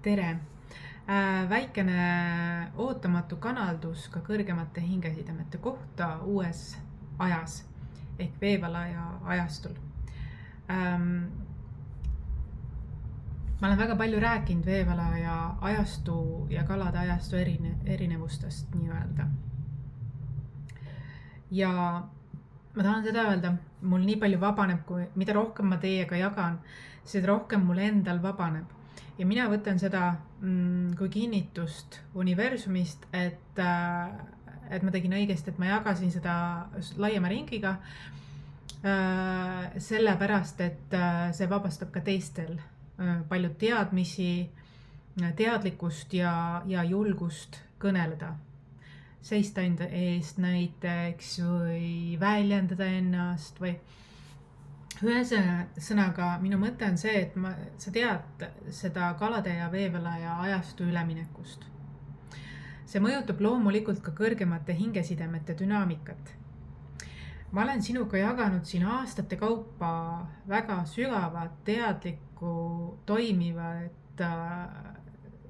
Tere! Väikene ootamatu kanaldus ka kõrgemate hingesidemete kohta uues ajas ehk veevalaja ajastul. Ma olen väga palju rääkinud veevalaja ajastu ja kalade ajastu erinevustest nii-öelda. Ja ma tahan seda öelda, mul nii palju vabaneb, mida rohkem ma teiega jagan, seda rohkem mul endal vabaneb. Ja mina võtan seda kui kinnitust universumist, et ma tegin õigesti, et ma jagasin seda laiema ringiga, sellepärast, et see vabastab ka teistel palju teadmisi, teadlikkust ja julgust kõneleda. Seista enda eest näiteks või väljendada ennast või ühesõnaga minu mõte on see, et sa tead seda kalade ja veevalaja ajastu üleminekust. See mõjutab loomulikult ka kõrgemate hingesidemete dünaamikat. Ma olen sinuga jaganud siin aastate kaupa väga sügavat, teadlikku, toimivat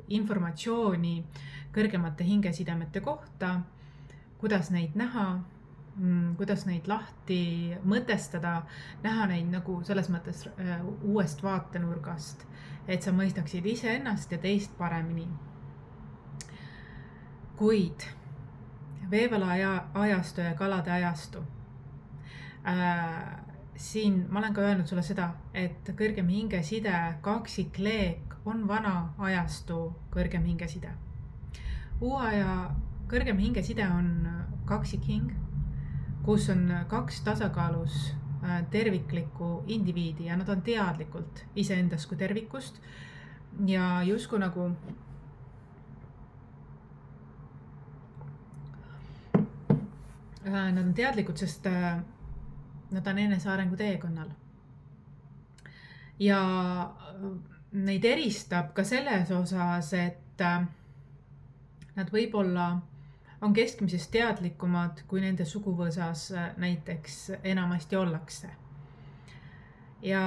informatsiooni kõrgemate hingesidemete kohta, kuidas neid näha, kuidas neid lahti mõtestada, näha neid nagu selles mõttes uuest vaatenurgast, et sa mõistaksid iseennast ja teist paremini. Kuid veevalaja ajastu ja kalade ajastu. Siin ma olen ka öelnud sulle seda, et kõrgem hingeside kaksikleek on vana ajastu kõrgem hingeside. Uue aja kõrgem hingeside on kaksikhing, kus on kaks tasakaalus terviklikku indiviidi ja nad on teadlikult iseendast kui tervikust ja justkui nagu nad on teadlikud, sest nad on enesearengu teekonnal. Ja neid eristab ka selles osas, et nad võib-olla on keskmisest teadlikumad, kui nende suguvõsas näiteks enamasti ollakse. Ja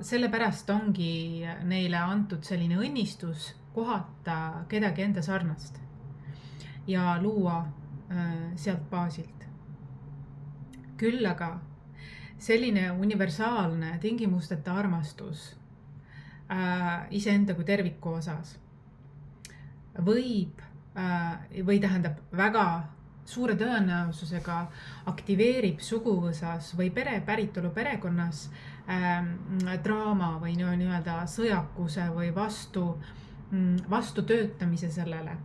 sellepärast ongi neile antud selline õnnistus kohata kedagi enda sarnast ja luua sealt baasilt. Küll aga selline universaalne tingimusteta armastus iseenda kui terviku osas või tähendab väga suure tõenäosusega aktiveerib suguvõsas või päritolu perekonnas draama või nii-öelda sõjakuse või vastu töötamise sellele.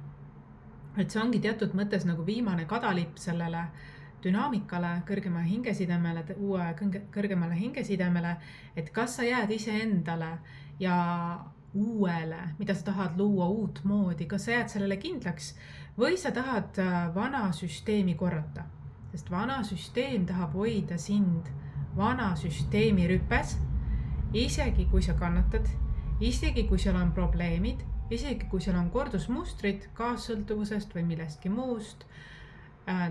Et see ongi teatud mõttes nagu viimane kadalipp sellele dünaamikale, kõrgemale hingesidemele, uue kõrgemale hingesidemele, et kas sa jääd iseendale ja uuele, mida sa tahad luua uut moodi, kas sa jääd sellele kindlaks või sa tahad vana süsteemi korrata, sest vana süsteem tahab hoida sind vana süsteemi rüpes, isegi kui sa kannatad, isegi kui seal on probleemid, isegi kui seal on kordusmustrid kaassõltuvusest või millestki muust,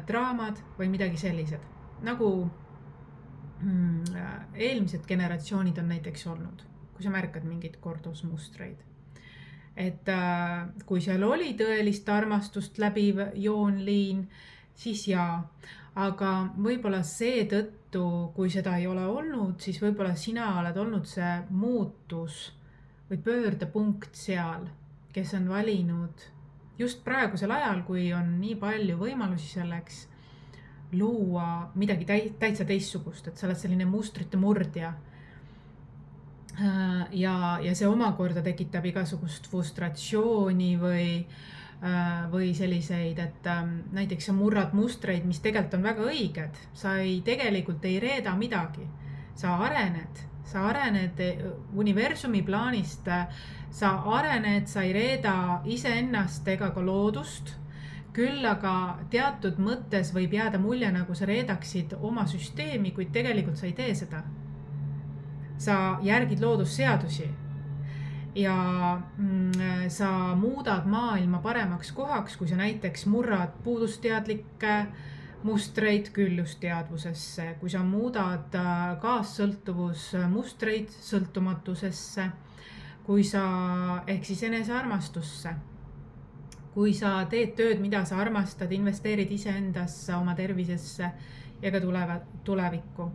draamad või midagi sellised, nagu eelmised generatsioonid on näiteks olnud. Kui sa märkad mingid kordusmustreid. Et kui seal oli tõelist armastust läbiv joonliin, siis jaa. Aga võib-olla seetõttu, kui seda ei ole olnud, siis võib-olla sina oled olnud see muutus või pöördepunkt seal, kes on valinud just praegusel ajal, kui on nii palju võimalusi selleks luua midagi täitsa teistsugust, et sa oled selline mustrite murdja. Ja see omakorda tekitab igasugust frustratsiooni või selliseid, et näiteks sa murrad mustreid, mis tegelikult on väga õiged. Sa tegelikult ei reeda midagi. Sa arened universumi plaanist, sa arened, sa ei reeda iseennast ega ka loodust. Küll aga teatud mõttes võib jääda mulje, nagu sa reedaksid oma süsteemi, kuid tegelikult sa ei tee seda. Sa järgid loodusseadusi ja sa muudad maailma paremaks kohaks, kui sa näiteks murrad puudusteadlikke mustreid küllusteadvusesse, kui sa muudad kaassõltuvusmustreid sõltumatusesse, kui sa, ehk siis enesearmastusse, kui sa teed tööd, mida sa armastad, investeerid iseendasse, oma tervisesse ja ka tulevikku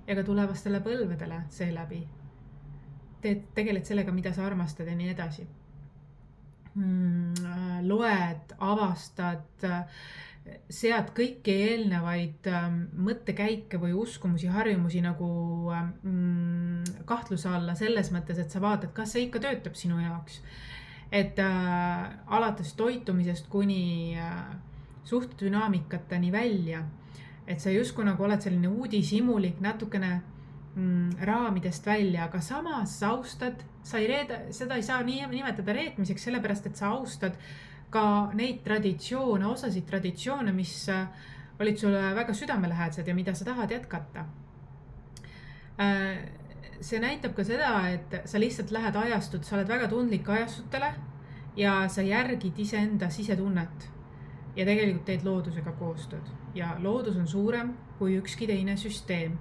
ja ka tulevastele põlvedele seeläbi. Tegeled sellega, mida sa armastad ja nii edasi. Loed, avastad, sead kõiki eelnevaid mõttekäike või uskumusi, harjumusi nagu kahtluse alla selles mõttes, et sa vaatad, kas see ikka töötab sinu jaoks. Et alates toitumisest kuni suhtedünaamikateni välja, et sa justkui nagu oled selline uudishimulik, natukene raamidest välja, aga samas sa austad, seda ei saa nii nimetada reetmiseks, sellepärast et sa austad ka neid traditsioone, osasid traditsioone, mis olid sulle väga südamelähedased ja mida sa tahad jätkata. See näitab ka seda, et sa lihtsalt lähed ajastut, sa oled väga tundlik ajastutele ja sa järgid iseenda sisetunnet ja tegelikult teed loodusega koostööd. Ja loodus on suurem kui ükski teine süsteem.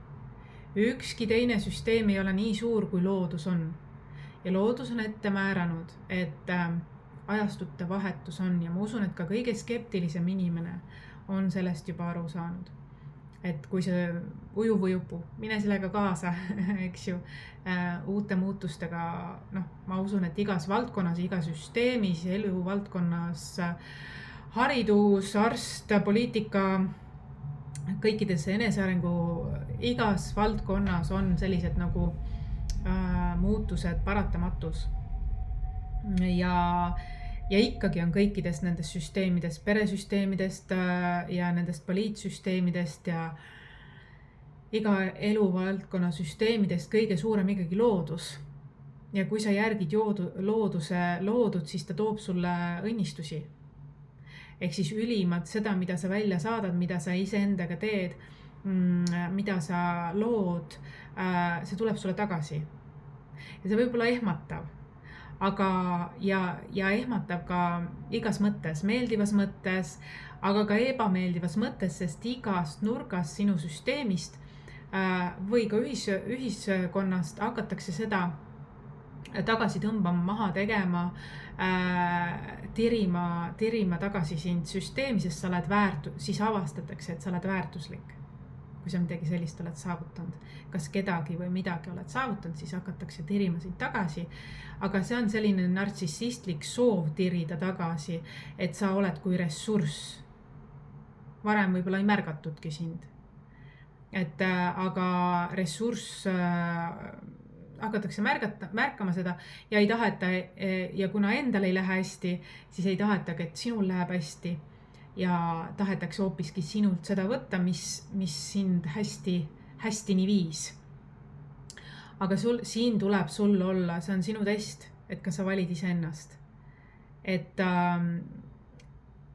Ükski teine süsteem ei ole nii suur, kui loodus on. Ja loodus on ette määranud, et ajastute vahetus on ja ma usun, et ka kõige skeptilisem inimene on sellest juba aru saanud. Et kui see ujub või upu, mine sellega kaasa, eks ju, uute muutustega, ma usun, et igas valdkonnas, iga süsteemis, elu valdkonnas, haridus, arst, poliitika, kõikides enesearengu igas valdkonnas on sellised nagu muutused paratamatus. Ja ikkagi on kõikidest nendest süsteemidest, peresüsteemidest ja nendest poliitsüsteemidest ja iga eluvaldkonna süsteemidest kõige suurem ikkagi loodus. Ja kui sa järgid loodud, siis ta toob sulle õnnistusi. Ehk siis ülimad seda, mida sa välja saadad, mida sa iseendaga teed, mida sa lood, see tuleb sulle tagasi. Ja see võib olla ehmatav, aga ja ehmatab ka igas mõttes, meeldivas mõttes, aga ka ebameeldivas mõttes, sest igast nurgast sinu süsteemist või ka ühiskonnast hakatakse seda tagasi tõmbama, maha tegema, tirima tagasi sind süsteemi, sest sa oled siis avastatakse, et sa oled väärtuslik. Kui sa midagi sellist oled saavutanud, kas kedagi või midagi oled saavutanud, siis hakatakse tirima sind tagasi. Aga see on selline nartsissistlik soov tirida tagasi, et sa oled kui ressurss. Varem võib-olla ei märgatudki sind. Aga ressurss hakatakse märkama seda ja ei taheta, ja kuna endal ei lähe hästi, siis ei tahetagi, et sinul läheb hästi ja tahetakse hoopiski sinult seda võtta, mis sind hästini viis. Aga siin tuleb sul olla, see on sinu test, et kas sa valid iseennast. Et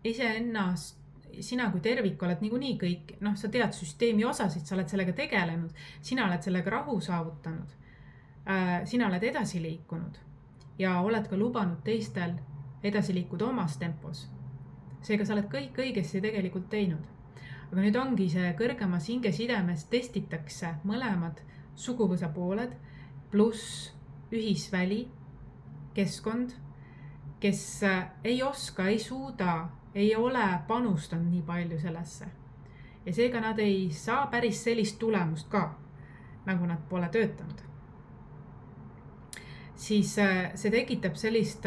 iseennast, sina kui tervik oled niikuinii kõik, sa tead süsteemi osasid, sa oled sellega tegelenud, sina oled sellega rahu saavutanud. Sina oled edasi liikunud ja oled ka lubanud teistel edasi liikuda omas tempos. Seega sa oled kõik õigesti tegelikult teinud. Aga nüüd ongi see kõrgemas hingesidemes testitakse mõlemad suguvõsa pooled pluss ühisväli, keskkond, kes ei oska, ei suuda, ei ole panustanud nii palju sellesse. Ja seega nad ei saa päris sellist tulemust ka, nagu nad pole töötanud. Siis see tekitab sellist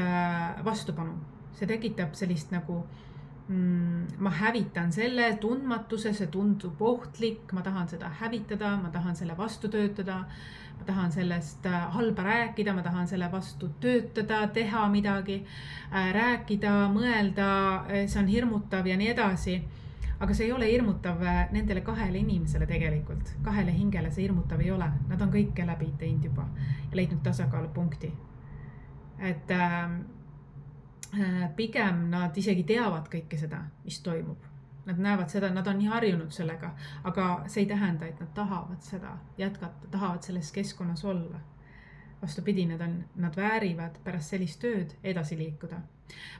vastupanu. See tekitab sellist nagu ma hävitan selle tundmatuse, see tundub ohtlik, ma tahan seda hävitada, ma tahan selle vastu töötada, ma tahan sellest halba rääkida, ma tahan selle vastu töötada, teha midagi, rääkida, mõelda, see on hirmutav ja nii edasi. Aga see ei ole hirmutav nendele kahele inimesele tegelikult. Kahele hingele see hirmutav ei ole. Nad on kõike läbi teinud juba ja leidnud tasakaalupunkti. Et pigem nad isegi teavad kõike seda, mis toimub. Nad näevad seda, nad on nii harjunud sellega, aga see ei tähenda, et nad tahavad seda jätkata, tahavad selles keskkonnas olla. Vastupidi, nad väärivad pärast sellist tööd edasi liikuda.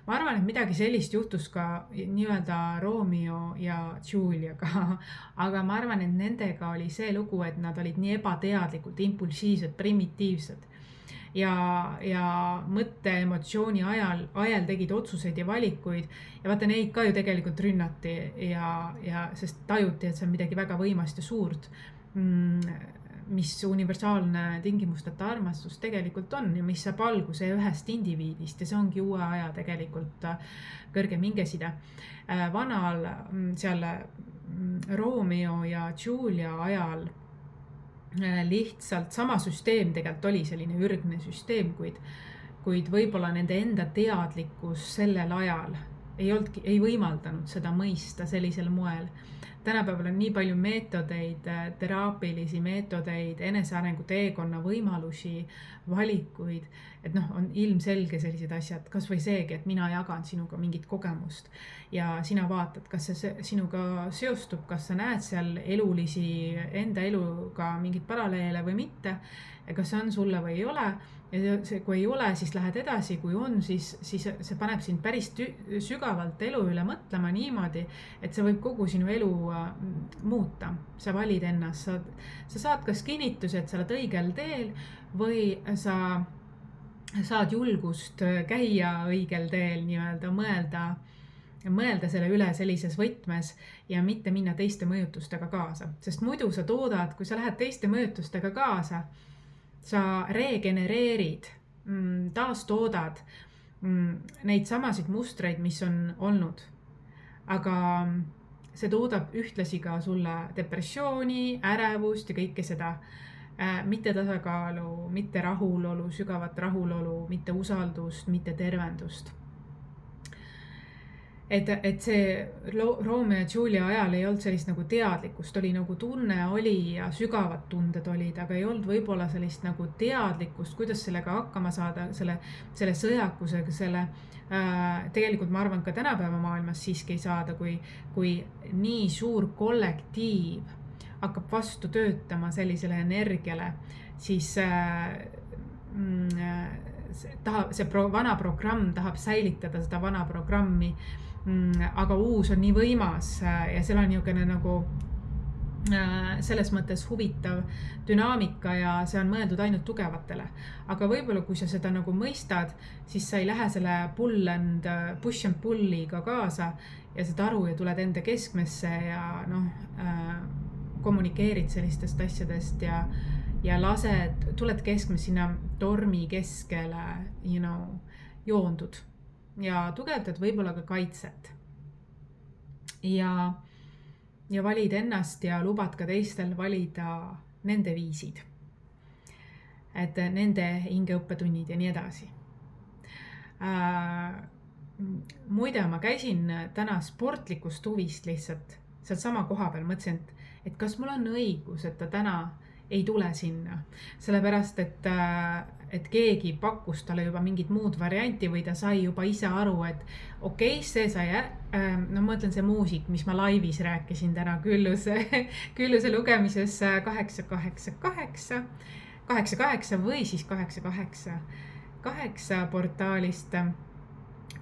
Ma arvan, et midagi sellist juhtus ka nii-öelda Romeo ja Juliaga, aga ma arvan, et nendega oli see lugu, et nad olid nii ebateadlikult, impulsiivsed, primitiivsed. ja mõtte, emotsiooni ajal tegid otsuseid ja valikuid ja vaata neid ka ju tegelikult rünnati ja sest tajuti, et see on midagi väga võimast ja suurt, mis universaalne tingimusteta armastus tegelikult on ja mis saab alguse ühest indiviidist ja see ongi uue aja tegelikult kõrgem hingeside. Vanal seal Romeo ja Julia ajal lihtsalt sama süsteem tegelikult oli selline ürgne süsteem, kuid võib-olla nende enda teadlikkus sellel ajal ei võimaldanud seda mõista sellisel moel. Tänapäeval on nii palju meetodeid, teraapilisi meetodeid, enesearengu teekonna võimalusi, valikuid, et on ilmselge sellised asjad, kas või seegi, et mina jagan sinuga mingit kogemust ja sina vaatad, kas see sinuga seostub, kas sa näed seal elulisi enda eluga mingit paralleele või mitte, kas see on sulle või ei ole. Ja kui ei ole, siis lähed edasi, kui on, siis see paneb sind päris sügavalt elu üle mõtlema niimoodi, et see võib kogu sinu elu muuta. Sa valid ennast, sa saad kas kinnituse, et sa oled õigel teel või sa saad julgust käia õigel teel, nii-öelda mõelda selle üle sellises võtmes ja mitte minna teiste mõjutustega kaasa. Sest muidu sa toodad, kui sa lähed teiste mõjutustega kaasa, sa regenereerid, taastoodad neid samasid mustreid, mis on olnud. Aga see toodab ühtlasi ka sulle depressiooni, ärevust ja kõike seda. Mitte tasakaalu, mitte rahulolu, sügavat rahulolu, mitte usaldust, mitte tervendust. Et see Romeo ja Julia ajal ei olnud sellist nagu teadlikkust, oli nagu tunne oli ja sügavad tunded olid, aga ei olnud võib-olla sellist nagu teadlikkust, kuidas sellega hakkama saada, selle sõjakusega, tegelikult ma arvan, ka tänapäeva maailmas siiski ei saada, kui nii suur kollektiiv hakkab vastu töötama sellisele energiale, siis see vana programm tahab säilitada seda vana programmi, aga uus on nii võimas ja seal on niisugune nagu selles mõttes huvitav dünaamika ja see on mõeldud ainult tugevatele. Aga võib-olla kui sa seda nagu mõistad, siis sa ei lähe selle push and pulliga kaasa ja saad aru ja tuled enda keskmesse ja kommunikeerid sellistest asjadest ja tuled keskmesse sinna tormi keskele, joondud ja tugevdad võib-olla ka kaitset ja valid ennast ja lubad ka teistel valida nende viisid, et nende hingeõppetunnid ja nii edasi. Muide, ma käisin täna sportlikust huvist lihtsalt sealt sama koha peal, mõtlesin, et kas mul on õigus, et ta täna ei tule sinna, sellepärast, et keegi pakkus talle juba mingit muud varianti või ta sai juba ise aru, et okei, see sai, ma ütlen see muusik, mis ma laivis rääkisin täna Külluse lugemises 888 või siis 888 portaalist,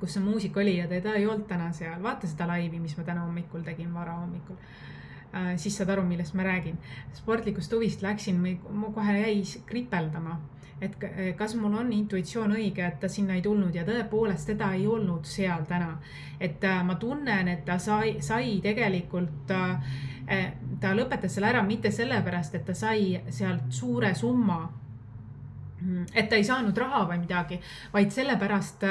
kus see muusik oli ja teda ei olnud täna seal. Vaata seda laivi, mis ma täna hommikul tegin, vara hommikul. Siis saad aru, millest ma räägin. Sportlikust huvist läksin, ma kohe jäi kripeldama, et kas mul on intuitsioon õige, et ta sinna ei tulnud ja tõepoolest teda ei olnud seal täna. Et ma tunnen, et ta sai tegelikult, ta lõpetas selle ära mitte sellepärast, et ta sai sealt suure summa, et ta ei saanud raha või midagi, vaid sellepärast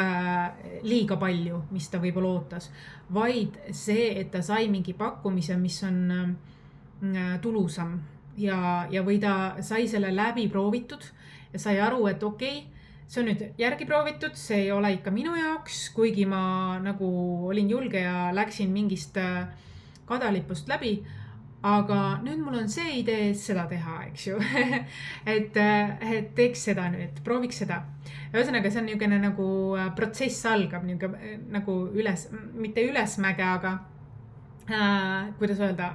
liiga palju, mis ta võib-olla ootas, vaid see, et ta sai mingi pakkumise, mis on tulusam ja või ta sai selle läbi proovitud ja sai aru, et okei, see on nüüd järgi proovitud, see ei ole ikka minu jaoks, kuigi ma nagu olin julge ja läksin mingist kadalipust läbi, aga nüüd mul on see idee seda teha, eks ju, et teeks seda nüüd, prooviks seda. Ühesõnaga, see on niisugune nagu protsess algab nagu mitte ülesmäge, aga kuidas öelda,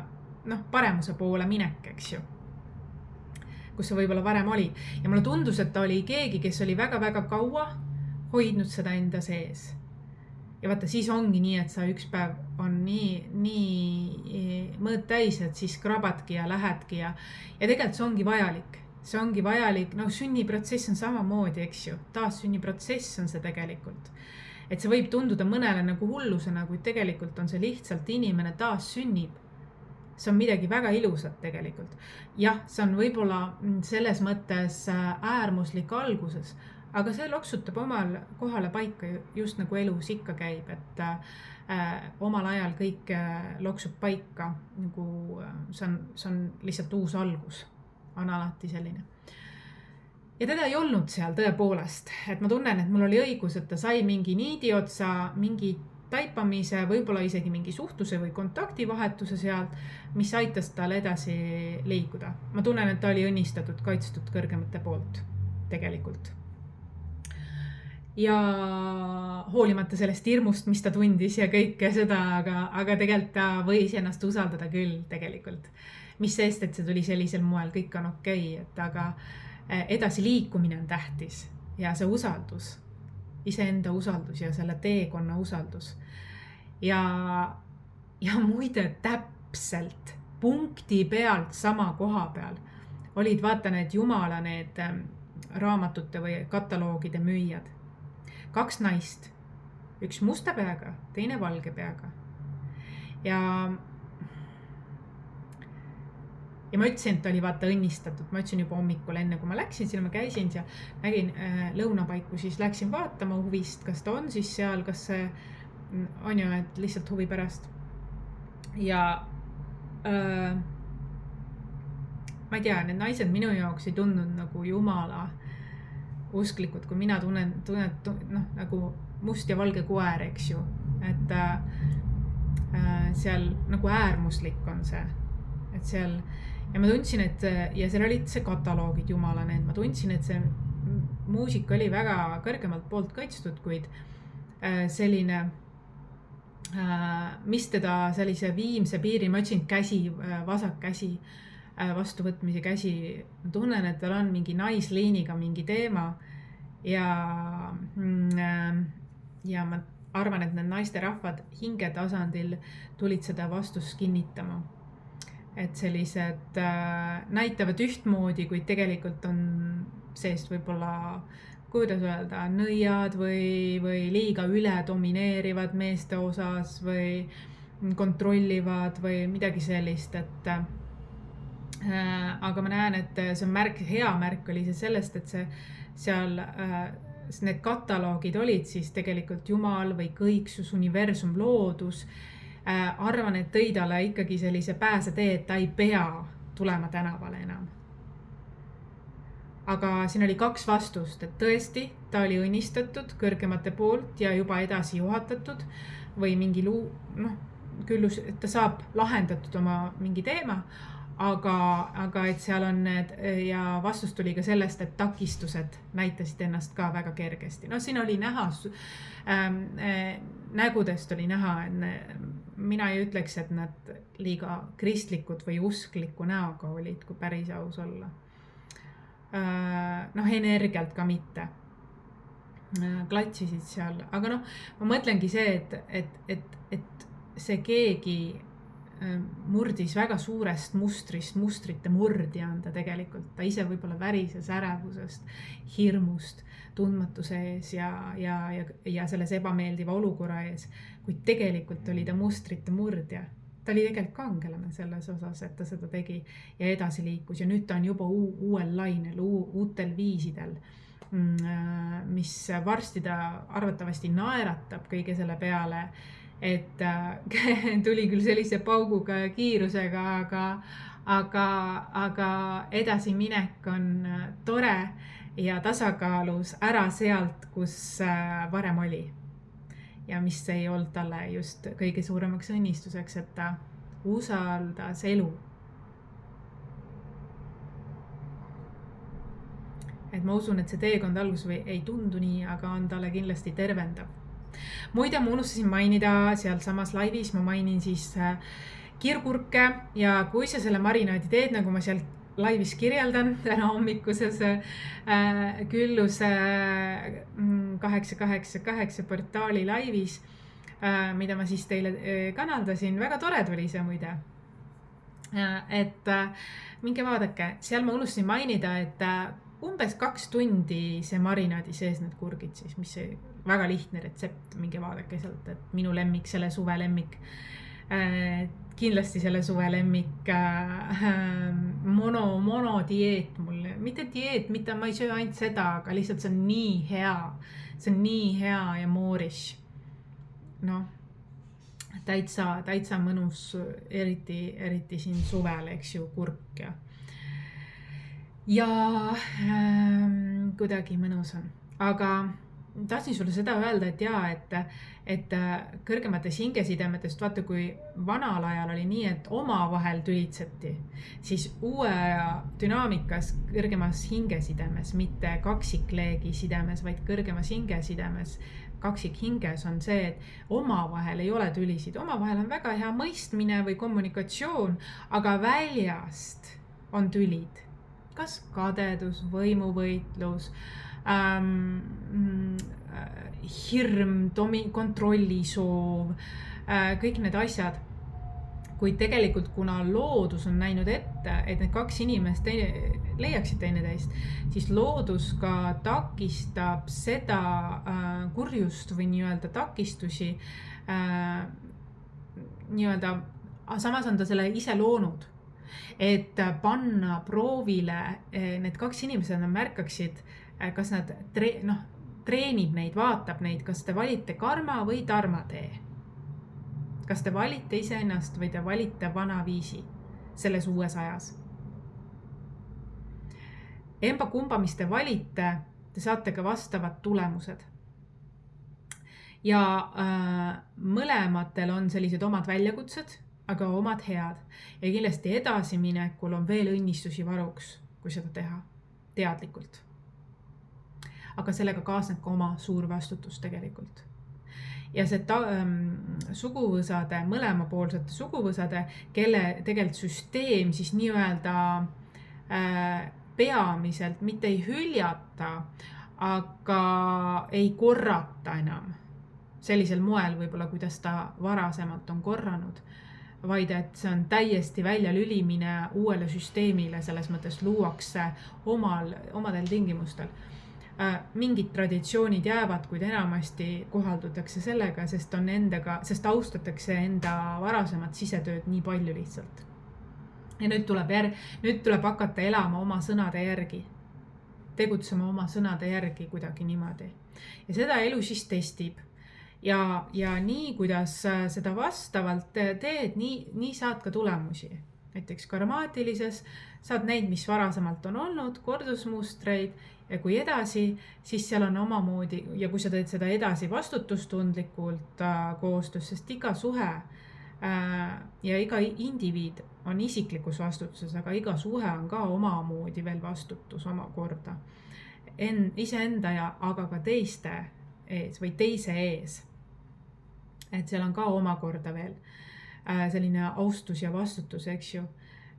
paremuse poole minek, eks ju, kus see võib-olla varem oli. Ja mulle tundus, et ta oli keegi, kes oli väga-väga kaua hoidnud seda enda sees. Ja vaata, siis ongi nii, et sa üks päev on nii mõõd täis, et siis krabadki ja lähedki ja tegelikult see ongi vajalik. see ongi vajalik, no sünniprotsess on samamoodi, eks ju, taassünniprotsess on see tegelikult. Et see võib tunduda mõnele nagu hullusena, kuid tegelikult on see lihtsalt inimene taassünnib. See on midagi väga ilusat tegelikult. Jah, see on võib-olla selles mõttes äärmuslik alguses, aga see loksutab omal kohale paika just nagu elus ikka käib, et omal ajal kõik loksub paika, nagu see on lihtsalt uus algus, on alati selline. Ja teda ei olnud seal tõepoolest, et ma tunnen, et mul oli õigus, et ta sai mingi niidi otsa, mingi taipamise, võib-olla isegi mingi suhtluse või kontaktivahetuse sealt, mis aitas tal edasi liikuda. Ma tunnen, et ta oli õnnistatud, kaitstud kõrgemate poolt tegelikult. Ja hoolimata sellest hirmust, mis ta tundis ja kõike seda, aga tegelikult ta võis ennast usaldada küll tegelikult. Mis seest, et see tuli sellisel moel, kõik on okei, et aga edasi liikumine on tähtis ja see usaldus, iseenda usaldus ja selle teekonna usaldus. Ja muide täpselt punkti pealt sama koha peal olid vaata need jumala need raamatute või kataloogide müüjad. 2 naist, üks musta peaga, teine valge peaga. Ja ma ütlesin, et ta oli vaata õnnistatud, ma ütlesin juba hommikul enne, kui ma läksin, sinna ma käisin ja nägin lõunapaiku, siis läksin vaatama huvist, kas ta on siis seal, kas see on ju, et lihtsalt huvi pärast. Ja ma ei tea, need naised minu jaoks ei tundnud nagu jumala usklikud, kui mina tunnen nagu must ja valge koer, eks ju, et seal nagu äärmuslik on see, et seal. Ja ma tundsin, et ja seal olid see kataloogid jumalane, et ma tundsin, et see muusika oli väga kõrgemalt poolt kaitstud, kuid selline, mis teda sellise viimse piiri, ma ütlesin käsi, vasak käsi, vastuvõtmise käsi, ma tunnen, et tal on mingi naisliiniga mingi teema ja ma arvan, et need naisterahvad hinge tasandil tulid seda vastust kinnitama. Et sellised näitavad ühtmoodi, kuid tegelikult on seest võib-olla, kuidas öelda, nõiad või liiga üle domineerivad meeste osas või kontrollivad või midagi sellist, et aga ma näen, et see on märk, hea märk oli see sellest, et see seal need kataloogid olid siis tegelikult Jumal või kõiksus, universum, loodus. Arvan, et tõi talle ikkagi sellise pääsetee, et ta ei pea tulema tänavale enam. Aga siin oli 2 vastust, et tõesti ta oli õnnistatud kõrgemate poolt ja juba edasi juhatatud või mingi küllus, et ta saab lahendatud oma mingi teema, aga et seal on need ja vastus tuli ka sellest, et takistused näitasid ennast ka väga kergesti. No siin oli näha, nägudest oli näha, et mina ei ütleks, et nad liiga kristlikud või uskliku näoga olid, kui päris aus olla. Energialt ka mitte. Klatsisid seal. Aga ma mõtlengi see, et see keegi murdis väga suurest mustrite murdja on ta tegelikult. Ta ise võib-olla värises ärevusest, hirmust, tundmatuse ees ja selles ebameeldiva olukorra ees, kuid tegelikult oli ta mustrite murdja. Ta oli tegelikult kangelane selles osas, et ta seda tegi ja edasi liikus ja nüüd ta on juba uuel lainel, uutel viisidel, mis varsti ta arvatavasti naeratab kõige selle peale, et tuli küll sellise pauguga ja kiirusega, aga edasiminek on tore ja tasakaalus ära sealt, kus varem oli. Ja mis ei olnud talle just kõige suuremaks õnnistuseks, et ta usaldas elu. Et ma usun, et see teekond algus ei tundu nii, aga on talle kindlasti tervendav. Muide, ma unustasin mainida seal samas laivis, ma mainin siis kirgurke ja kui sa selle marinaadi teed, nagu ma seal laivis kirjeldan täna hommikuses küllus 888 portaali laivis, mida ma siis teile kanaldasin. Väga tore tuli see muide. Et minge vaadake, seal ma unustasin mainida, et umbes 2 tundi see marinaadi sees need kurgid siis, mis see väga lihtne retsept, minge vaadake sealt, et minu lemmik, selle suve lemmik. Kindlasti selle suve lemmik monodieet mulle, mitte dieet, mitte ma ei söö ainult seda, aga lihtsalt see on nii hea. See on nii hea ja moorish. Noh, täitsa mõnus, eriti siin suvel, eks ju, kurk ja kuidagi mõnus on. Aga tahtsin sulle seda öelda, et jaa, et kõrgemates hingesidemetest, vaata kui vanal ajal oli nii, et omavahel tülitseti, siis uue dünaamikas kõrgemas hingesidemes, mitte kaksikleegi sidemes, vaid kõrgemas hingesidemes, kaksikhinges on see, et omavahel ei ole tülisid, omavahel on väga hea mõistmine või kommunikatsioon, aga väljast on tülid. Kas kadedus, võimuvõitlus, hirm, kontrollisoov, kõik need asjad. Kuid tegelikult, kuna loodus on näinud ette, et need 2 inimest leiaksid teineteist, siis loodus ka takistab seda kurjust või nii-öelda takistusi. Samas on ta selle ise loonud, et panna proovile need 2 inimesed, nad märkaksid, kas nad treenib neid, vaatab neid, kas te valite karma või tarma tee. Kas te valite iseennast või te valite vana viisi selles uues ajas. Emba kumba, mis te valite, te saate ka vastavad tulemused. Ja mõlematel on sellised omad väljakutsed, aga omad head. Ja kindlasti edasiminekul on veel õnnistusi varuks, kui seda teha teadlikult. Aga sellega kaasneb ka oma suur vastutus tegelikult. Ja see suguvõsade, mõlemapoolsete suguvõsade, kelle tegelikult süsteem siis nii-öelda peamiselt mitte ei hüljata, aga ei korrata enam sellisel moel võib-olla, kuidas ta varasemalt on korranud, vaid et see on täiesti välja lülimine uuele süsteemile, selles mõttes luuakse omadel tingimustel. Mingid traditsioonid jäävad, kuid enamasti kohaldutakse sellega, sest austatakse enda varasemat sisetööd nii palju lihtsalt. Ja nüüd tuleb hakata elama oma sõnade järgi, tegutsema oma sõnade järgi kuidagi niimoodi. Ja seda elu siis testib. Ja nii, kuidas seda vastavalt teed, nii saad ka tulemusi. Näiteks karmaatilises saad neid, mis varasemalt on olnud, kordusmustreid, ja kui edasi, siis seal on omamoodi, ja kui sa teed seda edasi vastutustundlikult koostöös, sest iga suhe ja iga indiviid on isiklikus vastutuses, aga iga suhe on ka omamoodi veel vastutus omakorda. Iseenda aga ka teiste ees või teise ees. Et seal on ka omakorda veel selline austus ja vastutus, eks ju.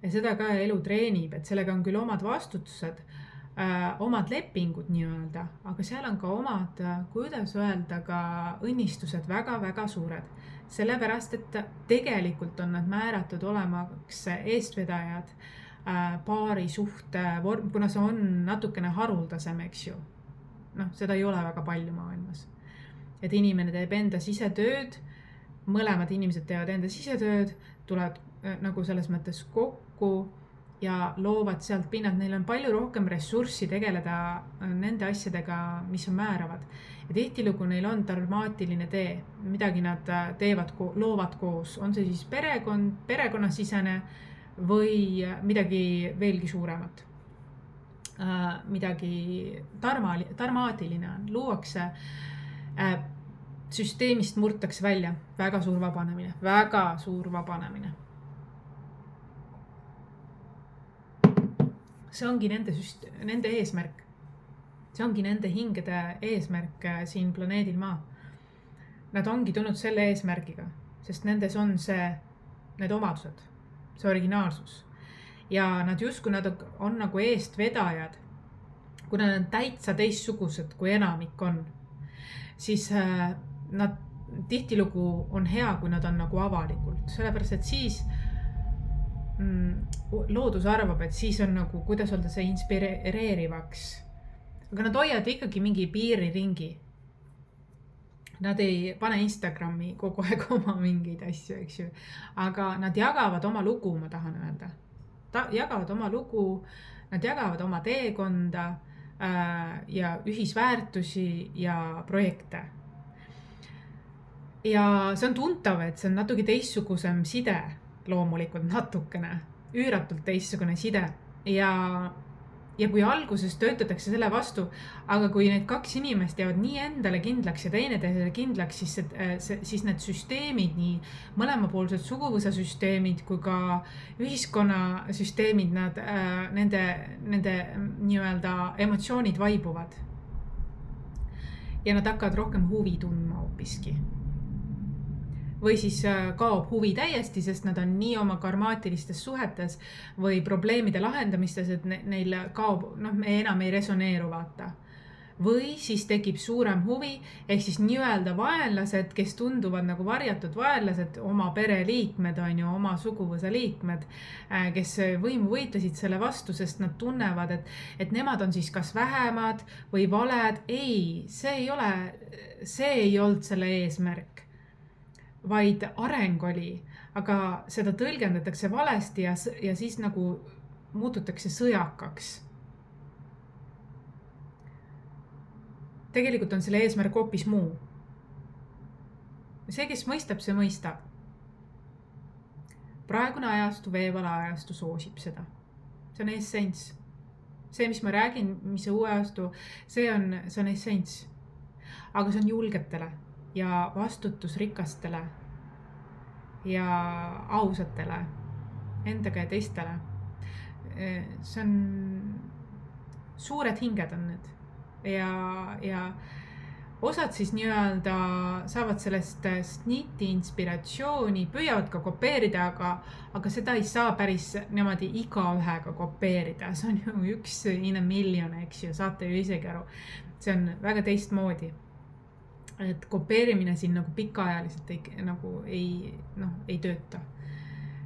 Ja seda ka elu treenib, et sellega on küll omad vastutused, omad lepingud nii-öelda, aga seal on ka omad, kuidas öelda, ka õnnistused väga-väga suured. Sellepärast, et tegelikult on nad määratud olemaks eestvedajad paari suhte vorm, kuna see on natukene haruldasem, eks ju. Seda ei ole väga palju maailmas. Et inimene teeb enda sisetööd, mõlemad inimesed teevad enda sisetööd, tulevad nagu selles mõttes kokku ja loovad sealt pinnalt, neil on palju rohkem ressurssi tegeleda nende asjadega, mis on määravad. Ja tihtilugu neil on dharmaatiline tee, midagi nad teevad, loovad koos, on see siis perekonnasisene või midagi veelgi suuremat. Midagi dharmaatiline on, luuakse, süsteemist murtakse välja, väga suur vabanemine. See ongi nende eesmärk. See ongi nende hingede eesmärk siin planeedil Maa. Nad ongi tulnud selle eesmärgiga, sest nendes on need omadused, see originaalsus. Ja nad justkui nad on nagu eestvedajad, kuna nad on täitsa teistsugused, kui enamik on, siis nad tihtilugu on hea, kui nad on nagu avalikult. Sellepärast, et siis loodus arvab, et siis on nagu, kuidas öelda, see inspireerivaks. Aga nad hoiavad ikkagi mingi piiriringi. Nad ei pane Instagrami kogu aeg oma mingeid asju, eks ju. Aga nad jagavad oma lugu, ma tahan öelda. Jagavad oma lugu, nad jagavad oma teekonda ja ühisväärtusi ja projekte. Ja see on tuntav, et see on natuke teistsugusem side, loomulikult natukene, üüratult teistsugune side. Ja kui alguses töötatakse selle vastu, aga kui need kaks inimest jäävad nii endale kindlaks ja teine teisele kindlaks, siis need süsteemid, nii mõlemapoolsed suguvõsa süsteemid kui ka ühiskonna süsteemid, nende nii-öelda emotsioonid vaibuvad. Ja nad hakkavad rohkem huvi tundma hoopiski. Või siis kaob huvi täiesti, sest nad on nii oma karmaatilistes suhetes või probleemide lahendamistes, et neil kaob, me enam ei resoneeru, vaata. Või siis tekib suurem huvi, ehk siis nii-öelda vaenlased, kes tunduvad nagu varjatud vaenlased, oma pereliikmed on ju, oma suguvõsa liikmed, kes võimu võitlesid selle vastu, sest nad tunnevad, et nemad on siis kas vähemad või valed. Ei, see ei olnud selle eesmärk. Vaid areng oli, aga seda tõlgendatakse valesti ja siis nagu muututakse sõjakaks. Tegelikult on selle eesmärk hoopis muu. See, kes mõistab, see mõistab. Praegune ajastu, veevala ajastu soosib seda. See on essents. See, mis ma räägin, mis see uue ajastu, see on essents. Aga see on julgetele ja vastutusrikastele ja ausatele, endaga ja teistele. See on, suured hinged on need ja osad siis nii-öelda saavad sellest sniti inspiratsiooni, püüavad ka kopeerida, aga seda ei saa päris niimoodi igaühega kopeerida. See on ju 1 in a million, eks ju, saate ju isegi aru. See on väga teistmoodi. Et kopeerimine siin nagu pikaajaliselt ei tööta.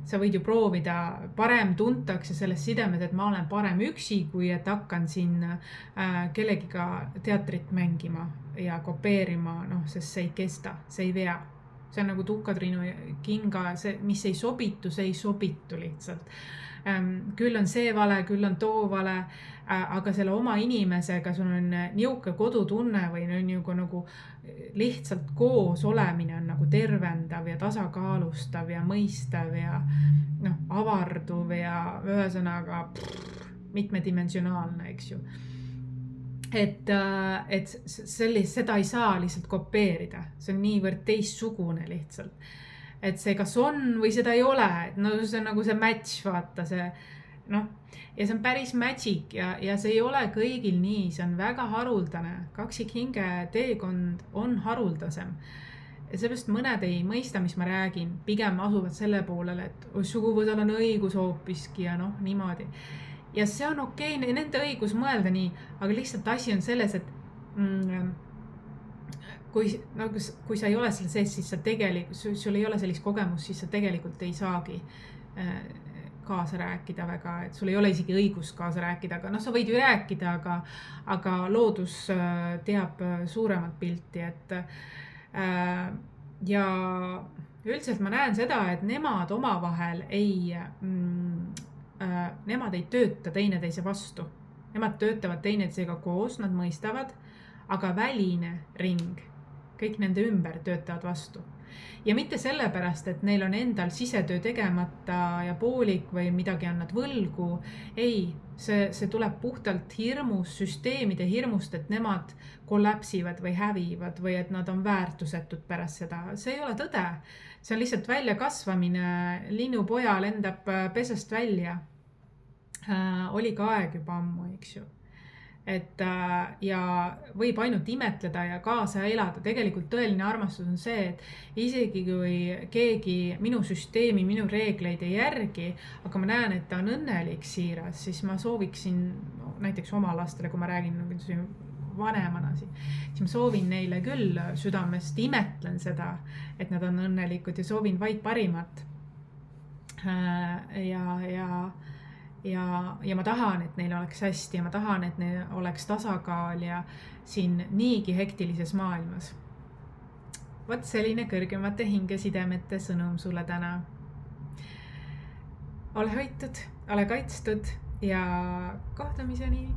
Sa võid ju proovida, parem tuntakse selles sidemed, et ma olen parem üksi, kui et hakkan siin kellegiga teatrit mängima ja kopeerima, sest see ei kesta, see ei vea. See on nagu Tukatriinu kinga, mis ei sobitu lihtsalt. Küll on see vale, küll on too vale, aga selle oma inimesega sul on niuke kodutunne või nagu lihtsalt koos olemine on nagu tervendav ja tasakaalustav ja mõistav ja avarduv ja ühesõnaga mitmedimensionaalne, eks ju. Et seda ei saa lihtsalt kopeerida, see on niivõrd teistsugune lihtsalt. Et see kas on või seda ei ole, see on nagu see match, vaata see, ja see on päris magic ja see ei ole kõigil nii, see on väga haruldane. Kaksikhinge teekond on haruldasem. Ja sellest mõned ei mõista, mis ma räägin, pigem asuvad selle poolele, et suguvõsal on õigus hoopiski ja niimoodi. Ja see on okei, nende õigus mõelda nii, aga lihtsalt asi on selles, et kui sa ei ole selle sees, siis sul ei ole sellist kogemust, siis sa tegelikult ei saagi kaasa rääkida väga, et sul ei ole isegi õigust kaasa rääkida, aga sa võid ju rääkida, aga loodus teab suuremat pilti, ja üldiselt ma näen seda, et nemad omavahel nemad ei tööta teineteise vastu. Nemad töötavad teineteisega koos, nad mõistavad, aga väline ring, kõik nende ümber töötavad vastu. Ja mitte sellepärast, et neil on endal sisetöö tegemata ja poolik või midagi on nad võlgu. Ei, see tuleb puhtalt hirmus, süsteemide hirmust, et nemad kollapsivad või hävivad või et nad on väärtusetud pärast seda. See ei ole tõde. See on lihtsalt välja kasvamine. Linnupoja lendab pesest välja. Oli ka aeg juba ammu, eks ju. Ja võib ainult imetleda ja kaasa elada. Tegelikult tõeline armastus on see, et isegi kui keegi minu süsteemi, minu reegleid ei järgi, aga ma näen, et ta on õnnelik siiras, siis ma sooviksin näiteks oma lastele, kui ma räägin vanemana, siis ma soovin neile küll südamest, imetlen seda, et nad on õnnelikud ja soovin vaid parimat. ja ma tahan, et neil oleks hästi ja ma tahan, et neil oleks tasakaal ja siin niigi hektilises maailmas. Vot selline kõrgemate hingesidemete sõnum sulle täna. Ole hoitud, ole kaitstud ja kohtumiseni!